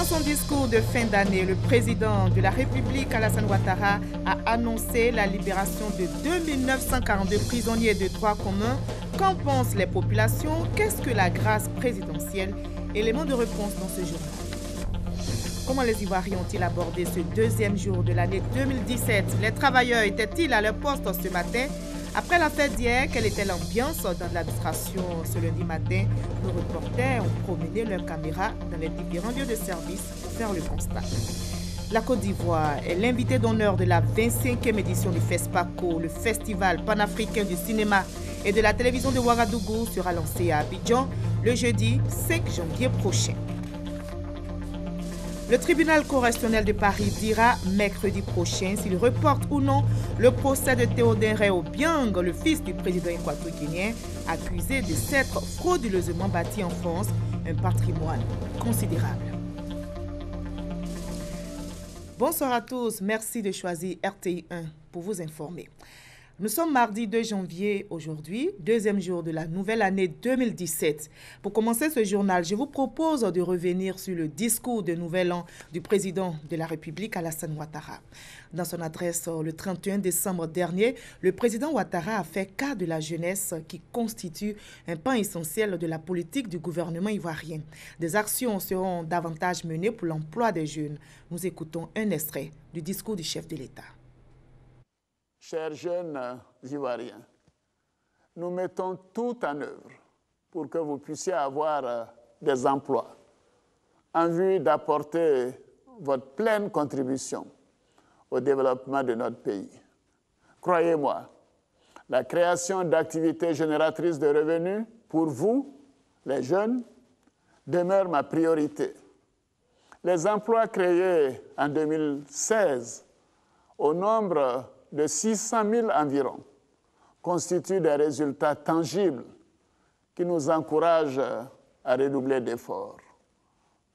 Dans son discours de fin d'année, le président de la République, Alassane Ouattara, a annoncé la libération de 2942 prisonniers de droit commun. Qu'en pensent les populations? Qu'est-ce que la grâce présidentielle? Élément de réponse dans ce journal. Comment les Ivoiriens ont-ils abordé ce deuxième jour de l'année 2017? Les travailleurs étaient-ils à leur poste ce matin? Après la fête d'hier, quelle était l'ambiance dans l'administration ce lundi matin? Nos reporters ont promené leurs caméras dans les différents lieux de service pour faire le constat. La Côte d'Ivoire est l'invité d'honneur de la 25e édition du FESPACO. Le festival panafricain du cinéma et de la télévision de Ouagadougou sera lancé à Abidjan le jeudi 5 janvier prochain. Le tribunal correctionnel de Paris dira mercredi prochain s'il reporte ou non le procès de Théodore Obiang, le fils du président équatorien, accusé de s'être frauduleusement bâti en France un patrimoine considérable. Bonsoir à tous, merci de choisir RTI 1 pour vous informer. Nous sommes mardi 2 janvier aujourd'hui, deuxième jour de la nouvelle année 2017. Pour commencer ce journal, je vous propose de revenir sur le discours de Nouvel An du président de la République, Alassane Ouattara. Dans son adresse le 31 décembre dernier, le président Ouattara a fait cas de la jeunesse qui constitue un pan essentiel de la politique du gouvernement ivoirien. Des actions seront davantage menées pour l'emploi des jeunes. Nous écoutons un extrait du discours du chef de l'État. Chers jeunes Ivoiriens, nous mettons tout en œuvre pour que vous puissiez avoir des emplois en vue d'apporter votre pleine contribution au développement de notre pays. Croyez-moi, la création d'activités génératrices de revenus pour vous, les jeunes, demeure ma priorité. Les emplois créés en 2016 au nombre de 600 000 environ, constituent des résultats tangibles qui nous encouragent à redoubler d'efforts.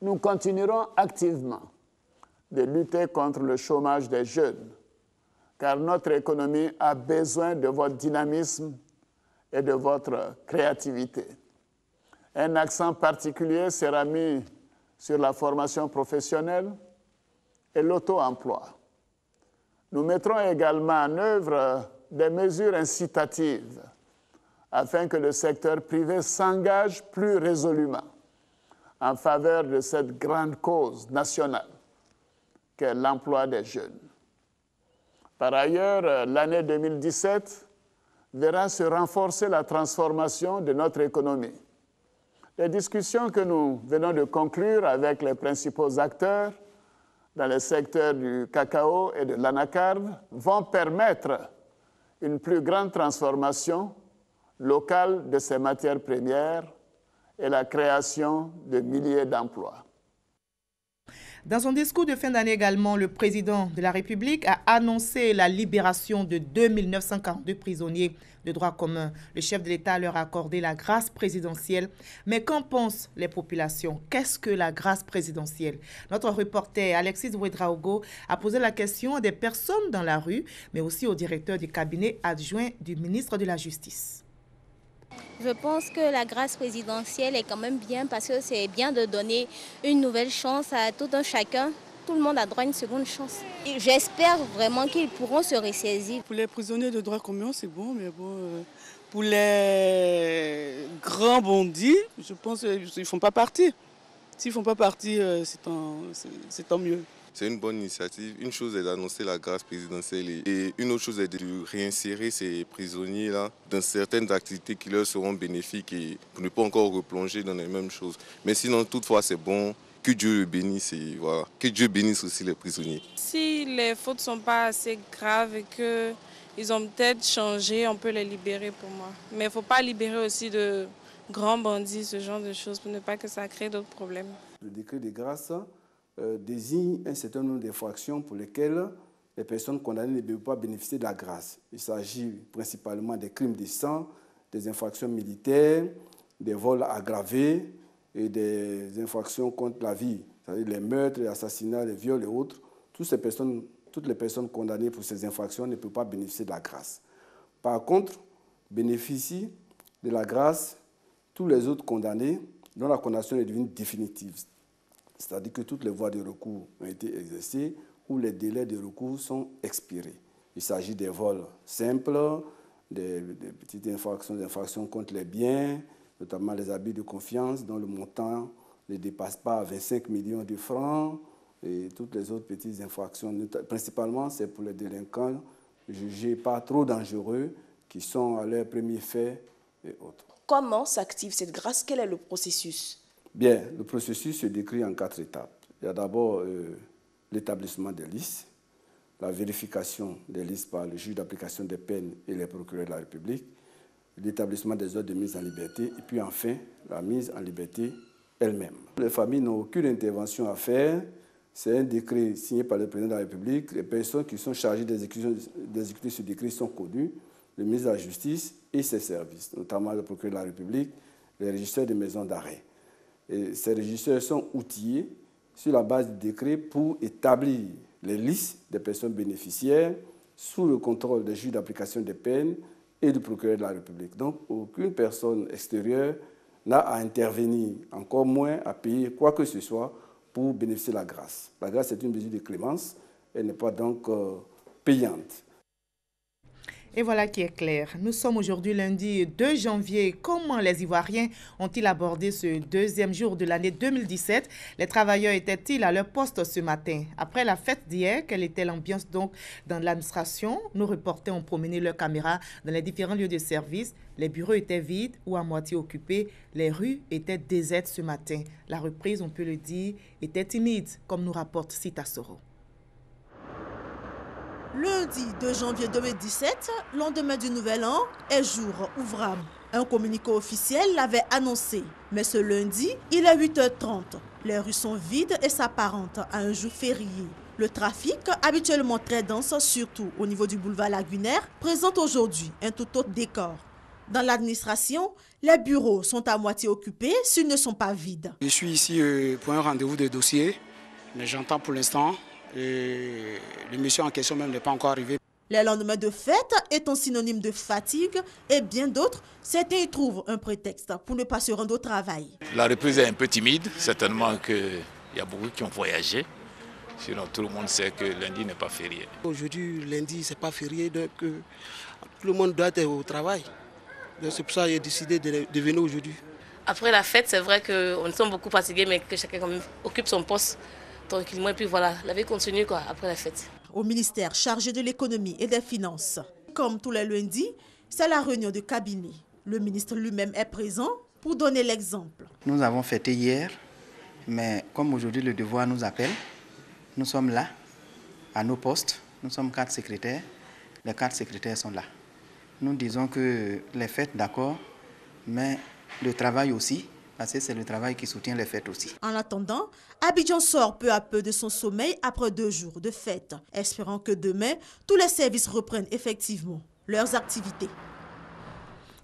Nous continuerons activement de lutter contre le chômage des jeunes, car notre économie a besoin de votre dynamisme et de votre créativité. Un accent particulier sera mis sur la formation professionnelle et l'auto-emploi. Nous mettrons également en œuvre des mesures incitatives afin que le secteur privé s'engage plus résolument en faveur de cette grande cause nationale qu'est l'emploi des jeunes. Par ailleurs, l'année 2017 verra se renforcer la transformation de notre économie. Les discussions que nous venons de conclure avec les principaux acteurs dans les secteurs du cacao et de l'anacarde vont permettre une plus grande transformation locale de ces matières premières et la création de milliers d'emplois. Dans son discours de fin d'année également, le président de la République a annoncé la libération de 2942 prisonniers de droit commun. Le chef de l'État leur a accordé la grâce présidentielle. Mais qu'en pensent les populations? Qu'est-ce que la grâce présidentielle? Notre reporter Alexis Ouedraogo a posé la question à des personnes dans la rue, mais aussi au directeur du cabinet adjoint du ministre de la Justice. Je pense que la grâce présidentielle est quand même bien parce que c'est bien de donner une nouvelle chance à tout un chacun. Tout le monde a droit à une seconde chance. J'espère vraiment qu'ils pourront se ressaisir. Pour les prisonniers de droit commun, c'est bon, mais bon, pour les grands bandits, je pense qu'ils ne font pas partie. S'ils ne font pas partie, c'est tant mieux. C'est une bonne initiative. Une chose est d'annoncer la grâce présidentielle et une autre chose est de réinsérer ces prisonniers-là dans certaines activités qui leur seront bénéfiques et pour ne pas encore replonger dans les mêmes choses. Mais sinon, toutefois, c'est bon. Que Dieu le bénisse et voilà. Que Dieu bénisse aussi les prisonniers. Si les fautes ne sont pas assez graves et qu'ils ont peut-être changé, on peut les libérer pour moi. Mais il ne faut pas libérer aussi de grands bandits, ce genre de choses, pour ne pas que ça crée d'autres problèmes. Le décret de grâce désigne un certain nombre d'infractions pour lesquelles les personnes condamnées ne peuvent pas bénéficier de la grâce. Il s'agit principalement des crimes de sang, des infractions militaires, des vols aggravés et des infractions contre la vie, c'est-à-dire les meurtres, les assassinats, les viols et autres. Toutes les personnes condamnées pour ces infractions ne peuvent pas bénéficier de la grâce. Par contre, bénéficient de la grâce tous les autres condamnés dont la condamnation est devenue définitive. c'est-à-dire que toutes les voies de recours ont été exercées ou les délais de recours sont expirés. Il s'agit des vols simples, des petites infractions contre les biens, notamment les abus de confiance dont le montant ne dépasse pas 25 millions de francs et toutes les autres petites infractions. Principalement, c'est pour les délinquants jugés pas trop dangereux qui sont à leur premier fait et autres. Comment s'active cette grâce? Quel est le processus? Bien, le processus se décrit en 4 étapes. Il y a d'abord l'établissement des listes, la vérification des listes par le juge d'application des peines et les procureurs de la République, l'établissement des ordres de mise en liberté et puis enfin la mise en liberté elle-même. Les familles n'ont aucune intervention à faire. C'est un décret signé par le président de la République. Les personnes qui sont chargées d'exécuter ce décret sont connues, le ministre de la Justice et ses services, notamment le procureur de la République, les régisseurs des maisons d'arrêt. Et ces régisseurs sont outillés sur la base du décret pour établir les listes des personnes bénéficiaires sous le contrôle des juges d'application des peines et du procureur de la République. Donc, aucune personne extérieure n'a à intervenir, encore moins à payer quoi que ce soit pour bénéficier de la grâce. La grâce est une mesure de clémence, elle n'est pas donc payante. Et voilà qui est clair. Nous sommes aujourd'hui lundi 2 janvier. Comment les Ivoiriens ont-ils abordé ce deuxième jour de l'année 2017? Les travailleurs étaient-ils à leur poste ce matin? Après la fête d'hier, quelle était l'ambiance donc dans l'administration? Nos reporters ont promené leurs caméras dans les différents lieux de service. Les bureaux étaient vides ou à moitié occupés. Les rues étaient désertes ce matin. La reprise, on peut le dire, était timide, comme nous rapporte Sita Soro. Lundi 2 janvier 2017, lendemain du Nouvel An, est jour ouvrable. Un communiqué officiel l'avait annoncé. Mais ce lundi, il est 8h30. Les rues sont vides et s'apparentent à un jour férié. Le trafic, habituellement très dense, surtout au niveau du boulevard Lagunaire, présente aujourd'hui un tout autre décor. Dans l'administration, les bureaux sont à moitié occupés s'ils ne sont pas vides. Je suis ici pour un rendez-vous de dossier, mais j'entends pour l'instant. Et le monsieur en question même n'est pas encore arrivé. Les lendemains de fête étant synonyme de fatigue et bien d'autres, certains y trouvent un prétexte pour ne pas se rendre au travail. La reprise est un peu timide, certainement qu'il y a beaucoup qui ont voyagé. Sinon tout le monde sait que lundi n'est pas férié. Aujourd'hui, lundi, c'est pas férié, donc tout le monde doit être au travail. C'est pour ça que j'ai décidé de venir aujourd'hui. Après la fête, c'est vrai qu'on est beaucoup fatigués, mais que chacun quand même occupe son poste tranquillement. Et puis voilà, la vie continue après la fête. Au ministère chargé de l'économie et des finances, comme tous les lundis, c'est la réunion de cabinet. Le ministre lui-même est présent pour donner l'exemple. Nous avons fêté hier, mais comme aujourd'hui le devoir nous appelle, nous sommes là, à nos postes. Nous sommes 4 secrétaires. Les 4 secrétaires sont là. Nous disons que les fêtes, d'accord, mais le travail aussi, parce que c'est le travail qui soutient les fêtes aussi. En attendant, Abidjan sort peu à peu de son sommeil après 2 jours de fête, espérant que demain, tous les services reprennent effectivement leurs activités.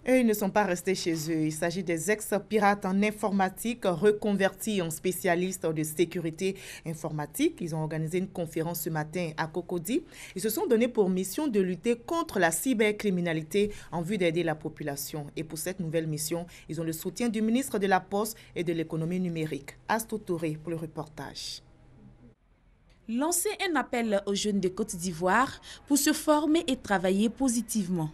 Et ils ne sont pas restés chez eux. Il s'agit des ex-pirates en informatique reconvertis en spécialistes de sécurité informatique. Ils ont organisé une conférence ce matin à Cocody. Ils se sont donnés pour mission de lutter contre la cybercriminalité en vue d'aider la population. Et pour cette nouvelle mission, ils ont le soutien du ministre de la Poste et de l'économie numérique. Astou Touré pour le reportage. Lancer un appel aux jeunes de Côte d'Ivoire pour se former et travailler positivement.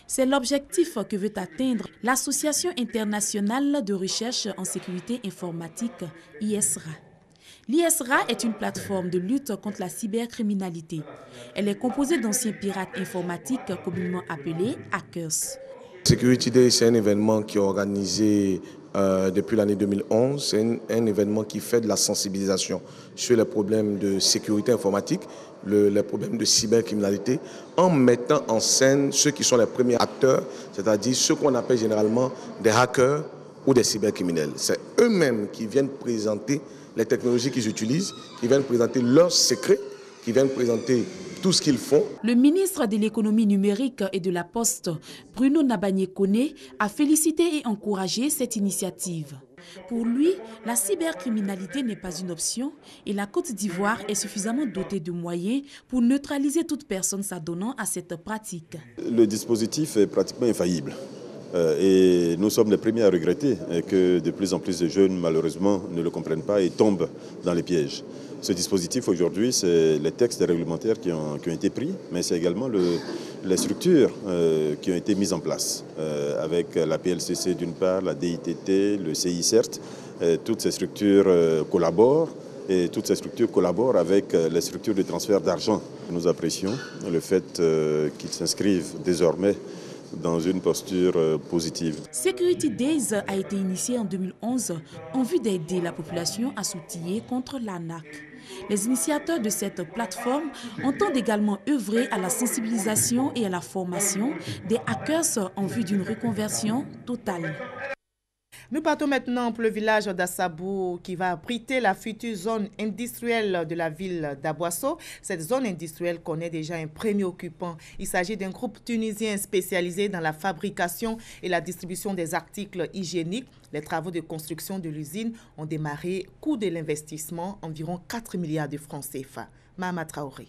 C'est l'objectif que veut atteindre l'Association internationale de recherche en sécurité informatique, ISRA. L'ISRA est une plateforme de lutte contre la cybercriminalité. Elle est composée d'anciens pirates informatiques communément appelés hackers. Security Day, c'est un événement qui est organisé depuis l'année 2011. C'est un événement qui fait de la sensibilisation sur les problèmes de sécurité informatique, les problèmes de cybercriminalité, en mettant en scène ceux qui sont les premiers acteurs, c'est-à-dire ceux qu'on appelle généralement des hackers ou des cybercriminels. C'est eux-mêmes qui viennent présenter les technologies qu'ils utilisent, qui viennent présenter leurs secrets, qui viennent présenter tout ce qu'ils font. Le ministre de l'économie numérique et de la Poste, Bruno Nabagné-Koné, a félicité et encouragé cette initiative. Pour lui, la cybercriminalité n'est pas une option et la Côte d'Ivoire est suffisamment dotée de moyens pour neutraliser toute personne s'adonnant à cette pratique. Le dispositif est pratiquement infaillible. Et nous sommes les premiers à regretter que de plus en plus de jeunes, malheureusement, ne le comprennent pas et tombent dans les pièges. Ce dispositif, aujourd'hui, c'est les textes réglementaires qui ont été pris, mais c'est également les structures qui ont été mises en place, avec la PLCC d'une part, la DITT, le CI certes. Toutes ces structures collaborent et toutes ces structures collaborent avec les structures de transfert d'argent. Nous apprécions le fait qu'ils s'inscrivent désormais dans une posture positive. Security Days a été initié en 2011 en vue d'aider la population à s'outiller contre l'arnaque. Les initiateurs de cette plateforme entendent également œuvrer à la sensibilisation et à la formation des hackers en vue d'une reconversion totale. Nous partons maintenant pour le village d'Assabou qui va abriter la future zone industrielle de la ville d'Aboisseau. Cette zone industrielle connaît déjà un premier occupant. Il s'agit d'un groupe tunisien spécialisé dans la fabrication et la distribution des articles hygiéniques. Les travaux de construction de l'usine ont démarré. Coût de l'investissement, environ 4 milliards de francs CFA. Mahama Traoré.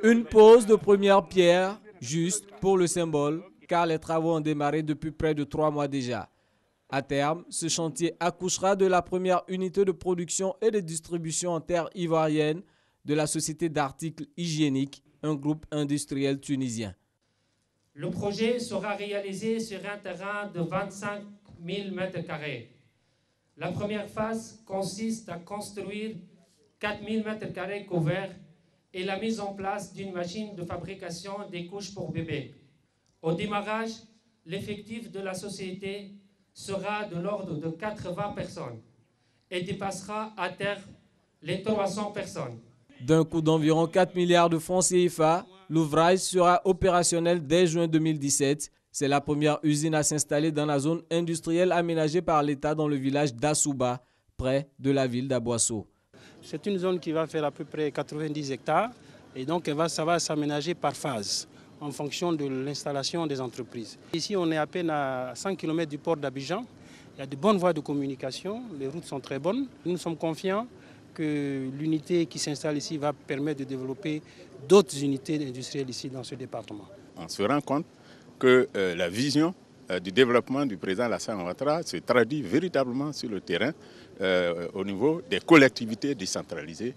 Une pause de première pierre, juste pour le symbole, car les travaux ont démarré depuis près de 3 mois déjà. À terme, ce chantier accouchera de la première unité de production et de distribution en terre ivoirienne de la société d'articles hygiéniques, un groupe industriel tunisien. Le projet sera réalisé sur un terrain de 25 000 m². La première phase consiste à construire 4 000 m² couverts et la mise en place d'une machine de fabrication des couches pour bébés. Au démarrage, l'effectif de la société sera de l'ordre de 80 personnes et dépassera à terme les 300 personnes. D'un coût d'environ 4 milliards de francs CFA, l'ouvrage sera opérationnel dès juin 2017. C'est la première usine à s'installer dans la zone industrielle aménagée par l'État dans le village d'Assouba, près de la ville d'Aboisseau. C'est une zone qui va faire à peu près 90 hectares et donc ça va s'aménager par phase, en fonction de l'installation des entreprises. Ici, on est à peine à 100 km du port d'Abidjan. Il y a de bonnes voies de communication, les routes sont très bonnes. Nous sommes confiants que l'unité qui s'installe ici va permettre de développer d'autres unités industrielles ici dans ce département. On se rend compte que la vision du développement du président Alassane Ouattara se traduit véritablement sur le terrain au niveau des collectivités décentralisées,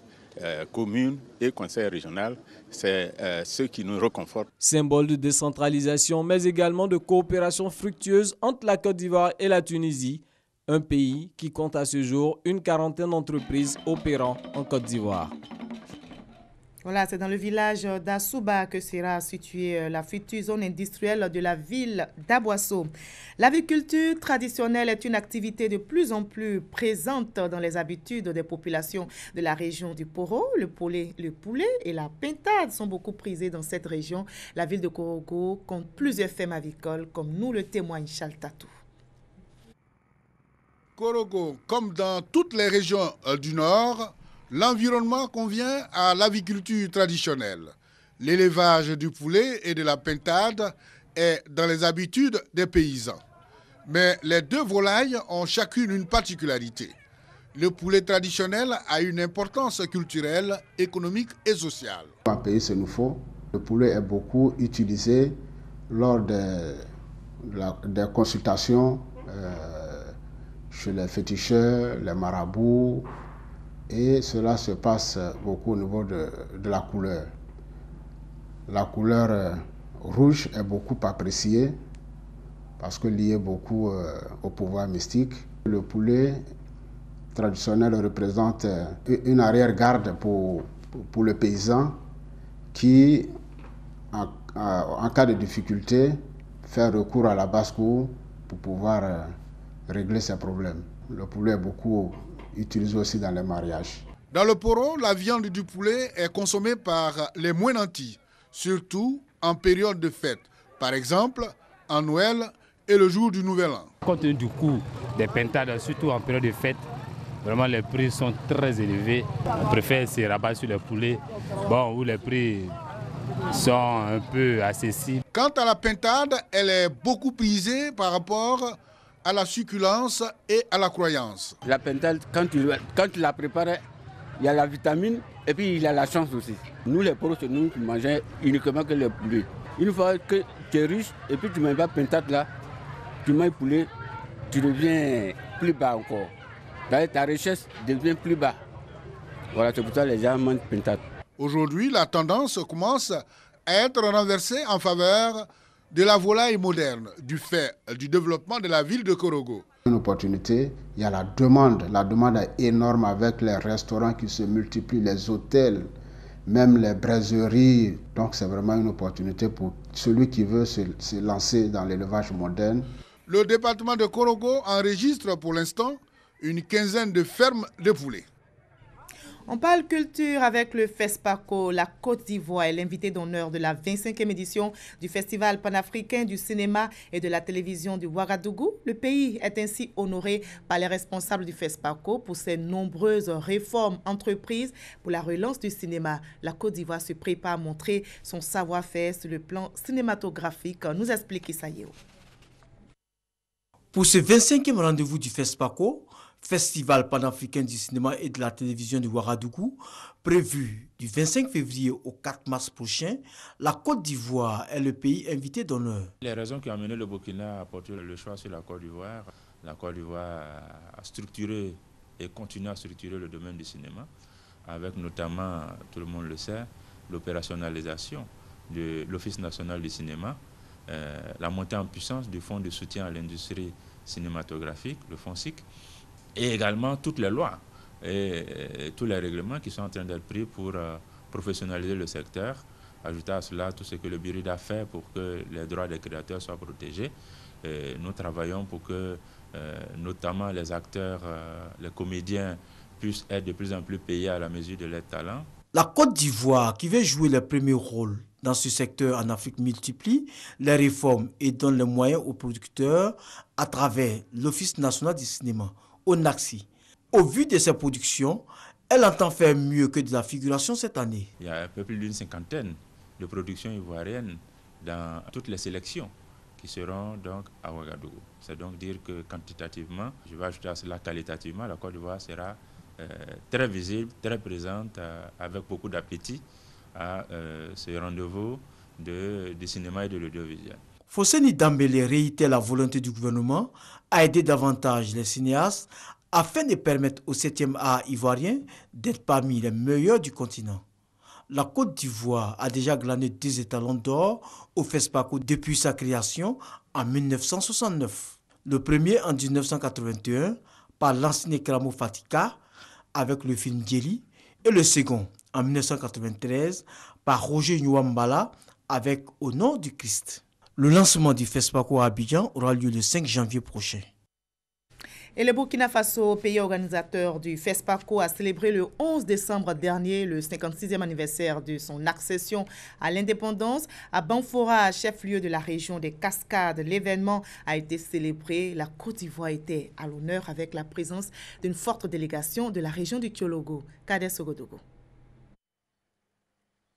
communes et conseils régionaux. C'est ce qui nous reconforte. Symbole de décentralisation, mais également de coopération fructueuse entre la Côte d'Ivoire et la Tunisie, un pays qui compte à ce jour une quarantaine d'entreprises opérant en Côte d'Ivoire. Voilà, c'est dans le village d'Assouba que sera située la future zone industrielle de la ville d'Aboisseau. L'agriculture traditionnelle est une activité de plus en plus présente dans les habitudes des populations de la région du Poro. Le poulet et la pintade sont beaucoup prisés dans cette région. La ville de Korogo compte plusieurs fermes avicoles, comme nous le témoigne Chaltatou. Korogo, comme dans toutes les régions du Nord, l'environnement convient à l'aviculture traditionnelle. L'élevage du poulet et de la pintade est dans les habitudes des paysans. Mais les deux volailles ont chacune une particularité. Le poulet traditionnel a une importance culturelle, économique et sociale. Dans le pays sénoufo, le poulet est beaucoup utilisé lors des consultations chez les féticheurs, les marabouts. Et cela se passe beaucoup au niveau de la couleur. La couleur rouge est beaucoup appréciée parce que liée beaucoup au pouvoir mystique. Le poulet traditionnel représente une arrière-garde pour le paysan qui, en cas de difficulté, fait recours à la basse-cour pour pouvoir régler ses problèmes. Le poulet est beaucoup utilisé aussi dans les mariages. Dans le Poro, la viande du poulet est consommée par les moins nantis, surtout en période de fête. Par exemple, en Noël et le jour du Nouvel An. Compte tenu du coût des pintades, surtout en période de fête, vraiment les prix sont très élevés. On préfère se rabattre sur les poulets, où les prix sont un peu accessibles. Quant à la pintade, elle est beaucoup prisée par rapport à la succulence et à la croyance. La pintade, quand tu la prépares, il y a la vitamine et puis il y a la chance aussi. Nous les Poros, c'est nous qui mangeons uniquement que le poulet. Une fois que tu es riche et puis tu ne manges pas pentade là, tu manges poulet, tu deviens plus bas encore. Ta richesse devient plus bas. Voilà, c'est pour ça que les gens mangent pentade. Aujourd'hui, la tendance commence à être renversée en faveur de la volaille moderne, du fait du développement de la ville de Korogo. Une opportunité, il y a la demande est énorme avec les restaurants qui se multiplient, les hôtels, même les brasseries. Donc c'est vraiment une opportunité pour celui qui veut se lancer dans l'élevage moderne. Le département de Korogo enregistre pour l'instant une quinzaine de fermes de poulets. On parle culture avec le FESPACO. La Côte d'Ivoire est l'invité d'honneur de la 25e édition du Festival panafricain du cinéma et de la télévision du Ouagadougou. Le pays est ainsi honoré par les responsables du FESPACO pour ses nombreuses réformes entreprises pour la relance du cinéma. La Côte d'Ivoire se prépare à montrer son savoir-faire sur le plan cinématographique, nous explique Issaïo. Pour ce 25e rendez-vous du FESPACO, Festival panafricain du cinéma et de la télévision de Ouagadougou, prévu du 25 février au 4 mars prochain, la Côte d'Ivoire est le pays invité d'honneur. Les raisons qui ont amené le Burkina à porter le choix sur la Côte d'Ivoire a structuré et continue à structurer le domaine du cinéma, avec notamment, tout le monde le sait, l'opérationnalisation de l'Office national du cinéma, la montée en puissance du Fonds de soutien à l'industrie cinématographique, le FONSIC, et également toutes les lois et tous les règlements qui sont en train d'être pris pour professionnaliser le secteur. Ajouter à cela tout ce que le bureau a fait pour que les droits des créateurs soient protégés. Nous travaillons pour que notamment les acteurs, les comédiens puissent être de plus en plus payés à la mesure de leurs talents. La Côte d'Ivoire, qui veut jouer le premier rôle dans ce secteur en Afrique, multiplie les réformes et donne les moyens aux producteurs à travers l'Office national du cinéma, ONACCI. Au vu de ses productions, elle entend faire mieux que de la figuration cette année. Il y a un peu plus d'une cinquantaine de productions ivoiriennes dans toutes les sélections qui seront donc à Ouagadougou. C'est donc dire que quantitativement, je vais ajouter à cela qualitativement, la Côte d'Ivoire sera très visible, très présente, avec beaucoup d'appétit à ce rendez-vous du cinéma et de l'audiovisuel. Fosseni Dambélé réitère la volonté du gouvernement à aider davantage les cinéastes afin de permettre au 7e art ivoirien d'être parmi les meilleurs du continent. La Côte d'Ivoire a déjà glané 2 étalons d'or au FESPACO depuis sa création en 1969. Le premier en 1981 par Lansine Kramo Fatika avec le film Djeli et le second en 1993 par Roger Nwambala avec Au nom du Christ. Le lancement du FESPACO à Abidjan aura lieu le 5 janvier prochain. Et le Burkina Faso, pays organisateur du FESPACO, a célébré le 11 décembre dernier le 56e anniversaire de son accession à l'indépendance. À Banfora, chef-lieu de la région des Cascades, l'événement a été célébré. La Côte d'Ivoire était à l'honneur avec la présence d'une forte délégation de la région du Kyologo. Kades Sogodogo.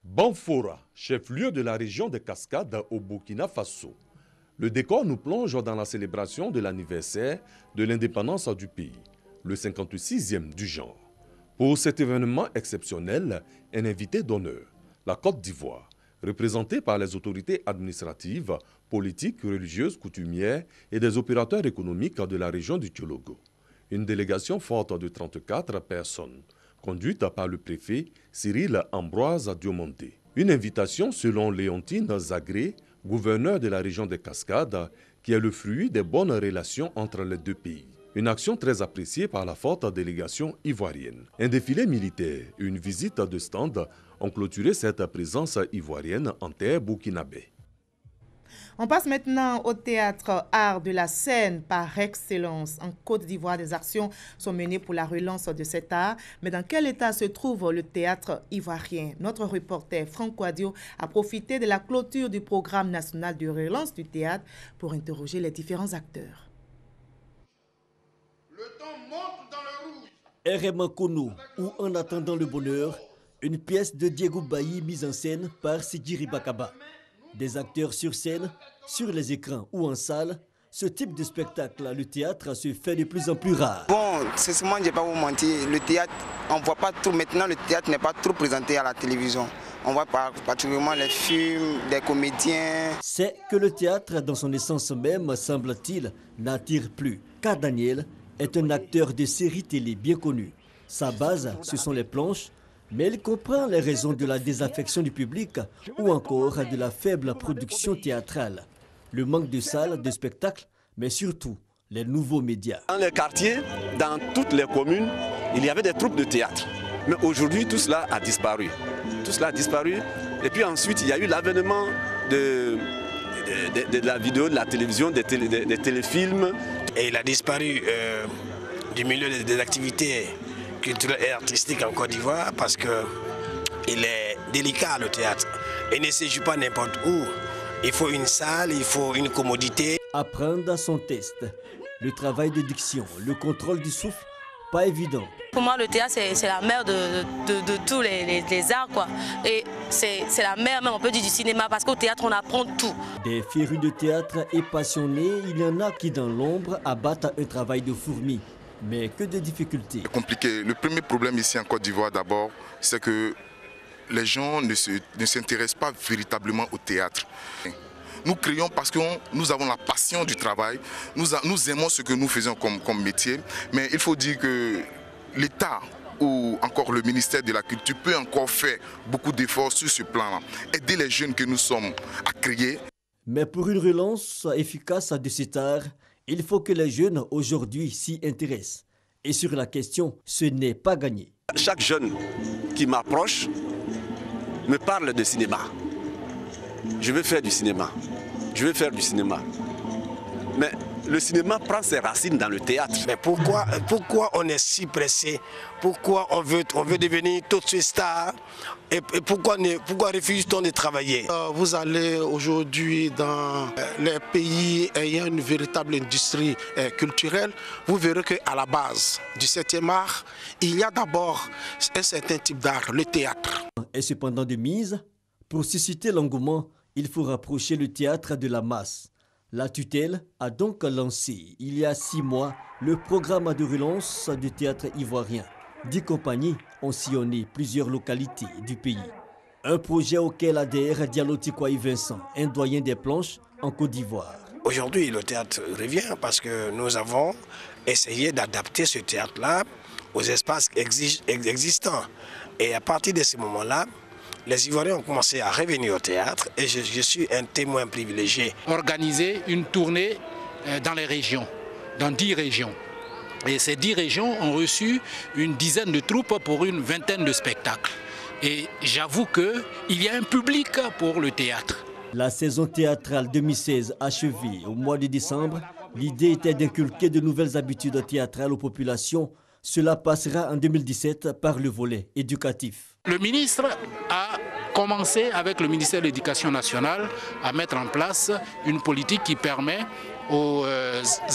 Banfora, chef-lieu de la région des Cascades au Burkina Faso. Le décor nous plonge dans la célébration de l'anniversaire de l'indépendance du pays, le 56e du genre. Pour cet événement exceptionnel, un invité d'honneur, la Côte d'Ivoire, représentée par les autorités administratives, politiques, religieuses, coutumières et des opérateurs économiques de la région du Kyologo. Une délégation forte de 34 personnes, conduite par le préfet Cyril Ambroise Diomandé. Une invitation selon Léontine Zagré, gouverneur de la région des Cascades, qui est le fruit des bonnes relations entre les deux pays. Une action très appréciée par la forte délégation ivoirienne. Un défilé militaire et une visite de stand ont clôturé cette présence ivoirienne en terre burkinabé. On passe maintenant au théâtre art de la scène par excellence. En Côte d'Ivoire, des actions sont menées pour la relance de cet art. Mais dans quel état se trouve le théâtre ivoirien? Notre reporter Franck Wadio a profité de la clôture du programme national de relance du théâtre pour interroger les différents acteurs. Le temps monte dans le rouge. RM Kono ou En attendant le bonheur, une pièce de Diego Bailly mise en scène par Sidjiri Bakaba. Des acteurs sur scène, sur les écrans ou en salle, Ce type de spectacle, le théâtre, se fait de plus en plus rare. Bon, sincèrement, je ne vais pas vous mentir, le théâtre, on ne voit pas trop. Maintenant, le théâtre n'est pas trop présenté à la télévision. On voit particulièrement les films, des comédiens. C'est que le théâtre, dans son essence même, semble-t-il, n'attire plus. Car Daniel est un acteur de séries télé bien connu. Sa base, ce sont les planches, mais il comprend les raisons de la désaffection du public ou encore de la faible production théâtrale. Le manque de salles, de spectacles, mais surtout les nouveaux médias. Dans les quartiers, dans toutes les communes, il y avait des troupes de théâtre. Mais aujourd'hui, tout cela a disparu. Tout cela a disparu. Et puis ensuite, il y a eu l'avènement de la vidéo, de la télévision, des téléfilms. Et il a disparu du milieu des activités culturelles et artistiques en Côte d'Ivoire parce qu'il est délicat, le théâtre. Il ne se joue pas n'importe où. Il faut une salle, il faut une commodité. Apprendre son test, le travail de diction, le contrôle du souffle, pas évident. Pour moi, le théâtre, c'est la mère de tous les arts, quoi. Et c'est la mère, même on peut dire, du cinéma, parce qu'au théâtre, on apprend tout. Des férus de théâtre et passionnés, il y en a qui, dans l'ombre, abattent un travail de fourmi. Mais que de difficultés. C'est compliqué. Le premier problème ici en Côte d'Ivoire, d'abord, c'est que les gens ne s'intéressent pas véritablement au théâtre. Nous créons parce que nous avons la passion du travail, nous aimons ce que nous faisons comme métier, mais il faut dire que l'État ou encore le ministère de la Culture peut encore faire beaucoup d'efforts sur ce plan-là, aider les jeunes que nous sommes à créer. Mais pour une relance efficace de cet art, il faut que les jeunes aujourd'hui s'y intéressent. Et sur la question, ce n'est pas gagné. Chaque jeune qui m'approche me parle de cinéma. Je veux faire du cinéma. Je veux faire du cinéma. Mais le cinéma prend ses racines dans le théâtre. Mais pourquoi on est si pressé? Pourquoi on veut devenir tout de suite star? Et pourquoi refuse-t-on de travailler? Vous allez aujourd'hui dans les pays ayant une véritable industrie culturelle, vous verrez qu'à la base du 7e art, il y a d'abord un certain type d'art, le théâtre. Et cependant de mise, pour susciter l'engouement, il faut rapprocher le théâtre de la masse. La tutelle a donc lancé, il y a 6 mois, le programme de relance du théâtre ivoirien. 10 compagnies ont sillonné plusieurs localités du pays. Un projet auquel adhère Diallo Tikwaï Vincent, un doyen des planches en Côte d'Ivoire. Aujourd'hui, le théâtre revient parce que nous avons essayé d'adapter ce théâtre-là aux espaces existants. Et à partir de ce moment-là, les Ivoiriens ont commencé à revenir au théâtre et je suis un témoin privilégié. Organiser une tournée dans les régions, dans 10 régions. Et ces 10 régions ont reçu une dizaine de troupes pour une vingtaine de spectacles. Et j'avoue qu'il y a un public pour le théâtre. La saison théâtrale 2016 achevée au mois de décembre, l'idée était d'inculquer de nouvelles habitudes théâtrales aux populations. Cela passera en 2017 par le volet éducatif. Le ministre a commencé avec le ministère de l'Éducation nationale à mettre en place une politique qui permet aux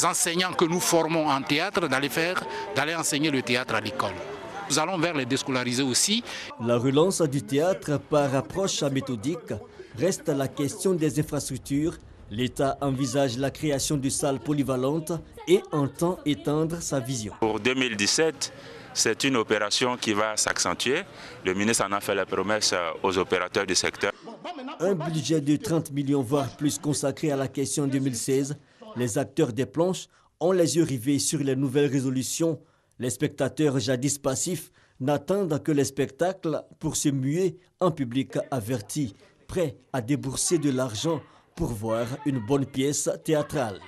enseignants que nous formons en théâtre d'aller enseigner le théâtre à l'école. Nous allons vers les déscolariser aussi. La relance du théâtre par approche méthodique reste la question des infrastructures. L'État envisage la création de salles polyvalentes et entend étendre sa vision. Pour 2017, c'est une opération qui va s'accentuer. Le ministre en a fait la promesse aux opérateurs du secteur. Un budget de 30 millions voire plus consacré à la question 2016. Les acteurs des planches ont les yeux rivés sur les nouvelles résolutions. Les spectateurs jadis passifs n'attendent que les spectacles pour se muer en public averti, prêt à débourser de l'argent pour voir une bonne pièce théâtrale.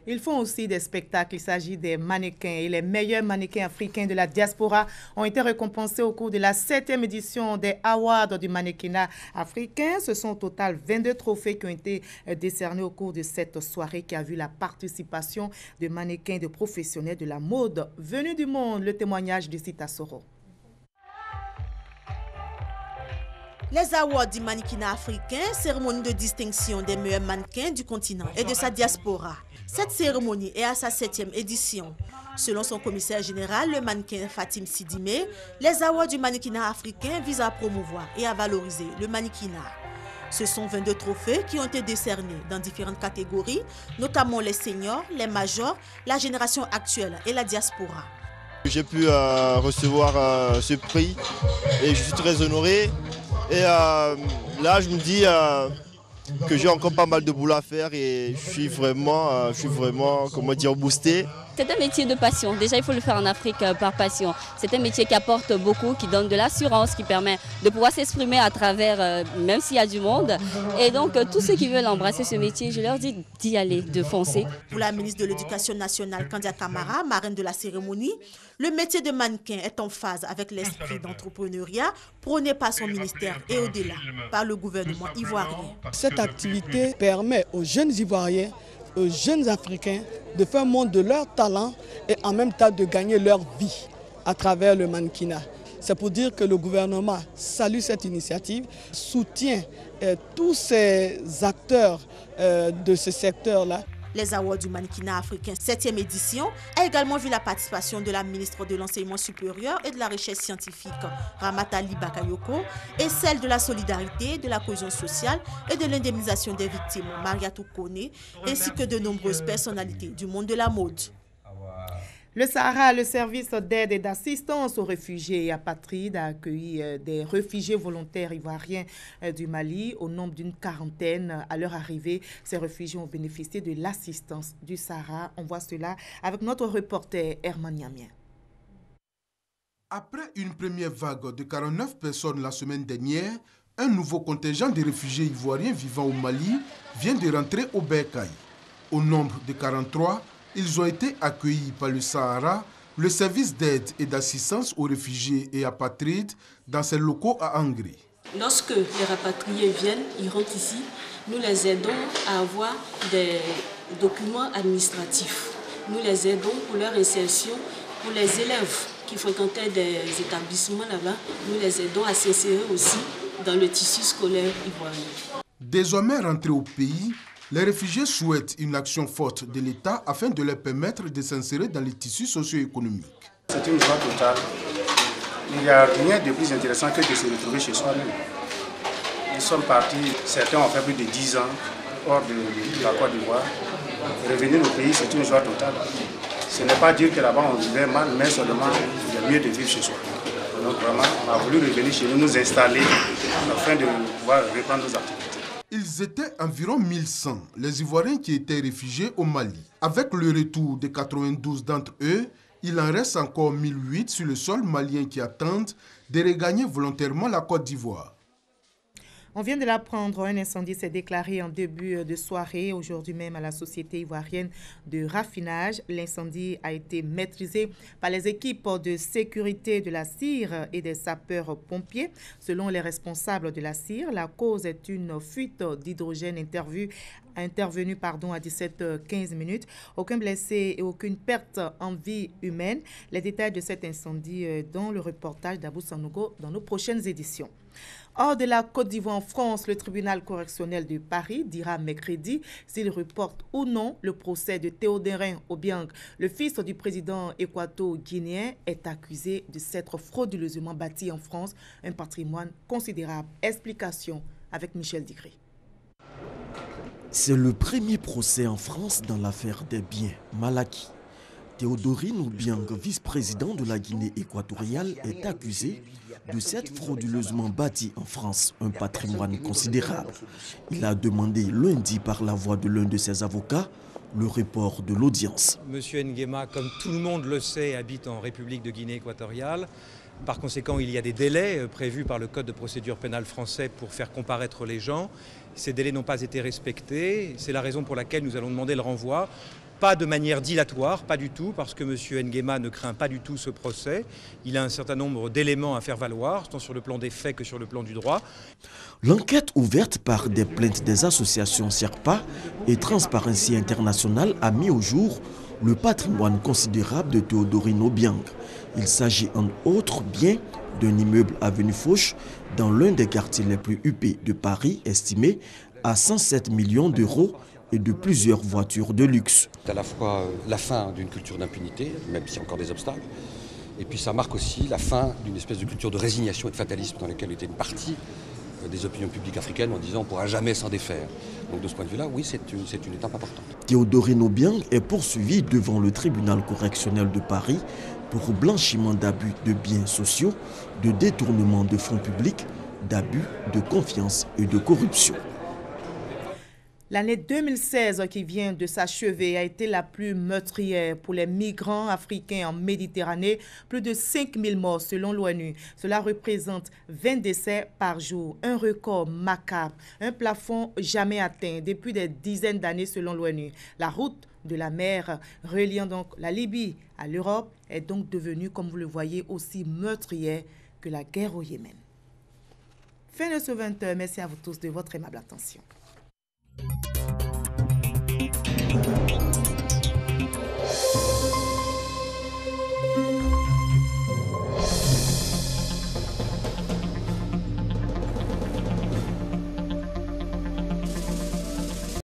Ils font aussi des spectacles. Il s'agit des mannequins et les meilleurs mannequins africains de la diaspora ont été récompensés au cours de la 7e édition des Awards du mannequinat africain. Ce sont au total 22 trophées qui ont été décernés au cours de cette soirée qui a vu la participation de mannequins de professionnels de la mode venus du monde. Le témoignage de Sita Soro. Les Awards du mannequinat africain, cérémonie de distinction des meilleurs mannequins du continent et de sa diaspora. Cette cérémonie est à sa 7e édition. Selon son commissaire général, le mannequin Fatim Sidimé, les Awards du mannequinat africain visent à promouvoir et à valoriser le mannequinat. Ce sont 22 trophées qui ont été décernés dans différentes catégories, notamment les seniors, les majors, la génération actuelle et la diaspora. J'ai pu recevoir ce prix et je suis très honoré. Et là, je me dis que j'ai encore pas mal de boulot à faire et je suis vraiment comment dire, boosté. C'est un métier de passion. Déjà, il faut le faire en Afrique par passion. C'est un métier qui apporte beaucoup, qui donne de l'assurance, qui permet de pouvoir s'exprimer à travers, même s'il y a du monde. Et donc, tous ceux qui veulent embrasser ce métier, je leur dis d'y aller, de foncer. Pour la ministre de l'Éducation nationale, Kandia Camara, marraine de la cérémonie, le métier de mannequin est en phase avec l'esprit d'entrepreneuriat prôné par son ministère et au-delà par le gouvernement ivoirien. Cette activité permet aux jeunes Ivoiriens, aux jeunes Africains de faire montre de leur talent et en même temps de gagner leur vie à travers le mannequinat. C'est pour dire que le gouvernement salue cette initiative, soutient tous ces acteurs de ce secteur-là. Les Awards du mannequinat africain 7e édition a également vu la participation de la ministre de l'Enseignement supérieur et de la Recherche scientifique, Ramatali Bakayoko, et celle de la solidarité, de la cohésion sociale et de l'indemnisation des victimes, Mariatou Kone, ainsi que de nombreuses personnalités du monde de la mode. Le Sahara, le service d'aide et d'assistance aux réfugiés et apatrides, a accueilli des réfugiés volontaires ivoiriens du Mali au nombre d'une quarantaine. À leur arrivée, ces réfugiés ont bénéficié de l'assistance du Sahara. On voit cela avec notre reporter Herman Niamien. Après une première vague de 49 personnes la semaine dernière, un nouveau contingent de réfugiés ivoiriens vivant au Mali vient de rentrer au Bercail. Au nombre de 43, ils ont été accueillis par le Sahara, le service d'aide et d'assistance aux réfugiés et apatrides dans ses locaux à Angré. Lorsque les rapatriés viennent, ils rentrent ici, nous les aidons à avoir des documents administratifs. Nous les aidons pour leur insertion. Pour les élèves qui fréquentaient des établissements là-bas, nous les aidons à s'insérer aussi dans le tissu scolaire ivoirien. Désormais rentrés au pays, les réfugiés souhaitent une action forte de l'État afin de leur permettre de s'insérer dans les tissus socio-économiques. C'est une joie totale. Il n'y a rien de plus intéressant que de se retrouver chez soi-même. Nous sommes partis, certains ont fait plus de 10 ans hors de la Côte d'Ivoire. Revenir au pays, c'est une joie totale. Ce n'est pas dire que là-bas on vivait mal, mais seulement il est mieux de vivre chez soi. Donc vraiment, on a voulu revenir chez nous, nous installer afin de pouvoir reprendre nos activités. Ils étaient environ 1100, les Ivoiriens qui étaient réfugiés au Mali. Avec le retour de 92 d'entre eux, il en reste encore 1008 sur le sol malien qui attendent de regagner volontairement la Côte d'Ivoire. On vient de l'apprendre, un incendie s'est déclaré en début de soirée, aujourd'hui même à la Société ivoirienne de raffinage. L'incendie a été maîtrisé par les équipes de sécurité de la CIR et des sapeurs-pompiers. Selon les responsables de la CIR, la cause est une fuite d'hydrogène intervenue à 17h15. Aucun blessé et aucune perte en vie humaine. Les détails de cet incendie dans le reportage d'Abou Sanogo dans nos prochaines éditions. Hors de la Côte d'Ivoire en France, le tribunal correctionnel de Paris dira mercredi s'il reporte ou non le procès de Théodorin Obiang. Le fils du président équato-guinéen est accusé de s'être frauduleusement bâti en France un patrimoine considérable. Explication avec Michel Digré. C'est le premier procès en France dans l'affaire des biens mal acquis. Théodorin Obiang, vice-président de la Guinée équatoriale, est accusé de s'être frauduleusement bâti en France un patrimoine considérable. Il a demandé lundi par la voix de l'un de ses avocats le report de l'audience. Monsieur Nguema, comme tout le monde le sait, habite en République de Guinée équatoriale. Par conséquent, il y a des délais prévus par le Code de procédure pénale français pour faire comparaître les gens. Ces délais n'ont pas été respectés. C'est la raison pour laquelle nous allons demander le renvoi. Pas de manière dilatoire, pas du tout, parce que M. Nguema ne craint pas du tout ce procès. Il a un certain nombre d'éléments à faire valoir, tant sur le plan des faits que sur le plan du droit. L'enquête ouverte par des plaintes des associations SERPA et Transparency International a mis au jour le patrimoine considérable de Théodorin Obiang. Il s'agit en autres bien d'un immeuble avenue Foch dans l'un des quartiers les plus huppés de Paris, estimé à 107 millions d'euros, et de plusieurs voitures de luxe. C'est à la fois la fin d'une culture d'impunité, même s'il y a encore des obstacles, et puis ça marque aussi la fin d'une espèce de culture de résignation et de fatalisme dans laquelle était une partie des opinions publiques africaines en disant on ne pourra jamais s'en défaire. Donc de ce point de vue-là, oui, c'est une étape importante. Théodorine Obiang est poursuivi devant le tribunal correctionnel de Paris pour blanchiment d'abus de biens sociaux, de détournement de fonds publics, d'abus de confiance et de corruption. L'année 2016 qui vient de s'achever a été la plus meurtrière pour les migrants africains en Méditerranée. Plus de 5000 morts selon l'ONU. Cela représente 20 décès par jour. Un record macabre, un plafond jamais atteint depuis des dizaines d'années selon l'ONU. La route de la mer reliant donc la Libye à l'Europe est donc devenue, comme vous le voyez, aussi meurtrière que la guerre au Yémen. Fin de ce 20h. Merci à vous tous de votre aimable attention.